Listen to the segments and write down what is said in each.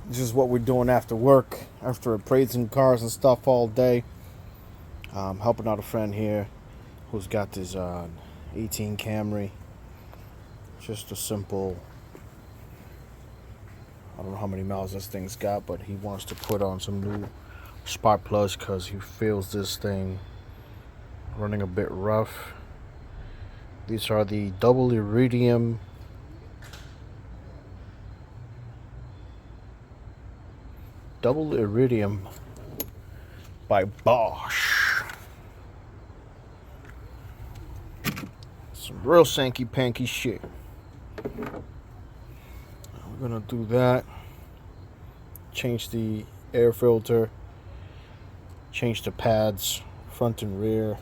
This is what we're doing after work, after appraising cars and stuff all day. Helping out a friend here who's got this 18 Camry. Just a simple, I don't know how many miles this thing's got, but he wants to put on some new spark plugs because he feels this thing running a bit rough. These are the double iridium by Bosch. Some real sanky panky shit. We're gonna do that. Change the air filter. Change the pads, front and rear.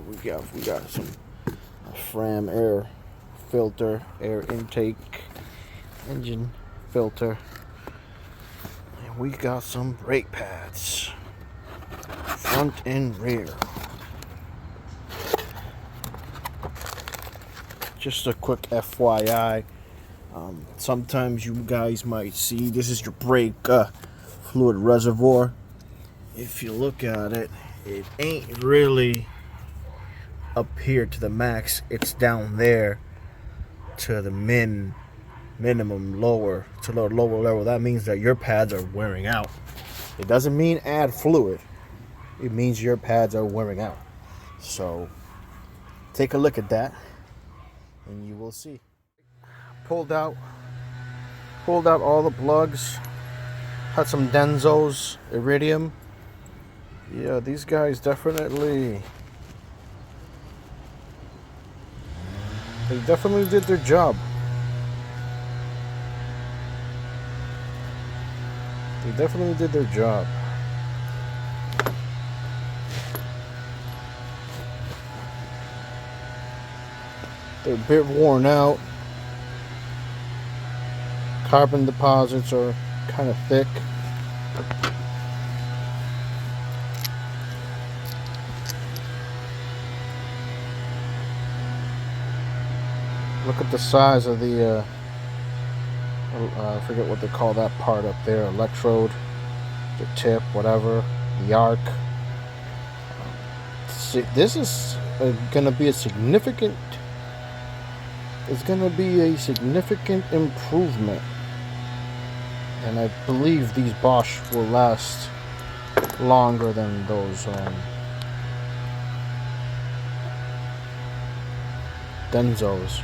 We got some Fram air filter, air intake, engine filter, and we got some brake pads, front and rear. Just a quick FYI, sometimes you guys might see this is your brake fluid reservoir. If you look at it, it ain't really up here to the max. It's down there to the minimum lower, to the lower level. That means that your pads are wearing out. It doesn't mean add fluid. It means your pads are wearing out. So take a look at that and you will see. Pulled out all the plugs. Had some Denso's iridium. Yeah, these guys definitely did their job. They definitely did their job. They're a bit worn out. Carbon deposits are kind of thick. Look at the size of the I forget what they call that part up there, electrode, the tip, whatever, the arc. This is gonna be a significant improvement, and I believe these Bosch will last longer than those Denso's.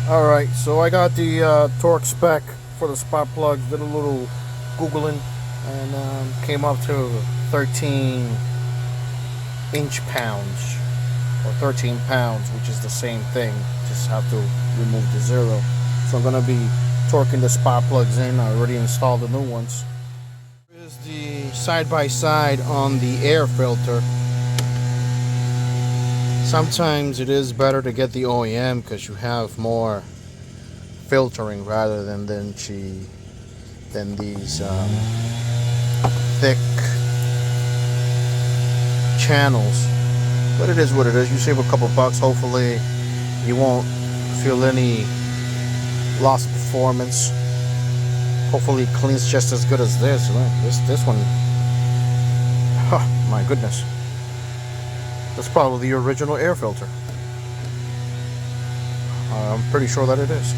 Alright, so I got the torque spec for the spark plugs, did a little Googling, and came up to 13 inch-pounds, or 13 pounds, which is the same thing, just have to remove the zero. So I'm going to be torquing the spark plugs in. I already installed the new ones. Here's the side-by-side on the air filter. Sometimes it is better to get the OEM because you have more filtering rather than these thick channels. But it is what it is. You save a couple bucks. Hopefully you won't feel any loss of performance. Hopefully it cleans just as good as this. This one, my goodness. That's probably the original air filter. I'm pretty sure that it is.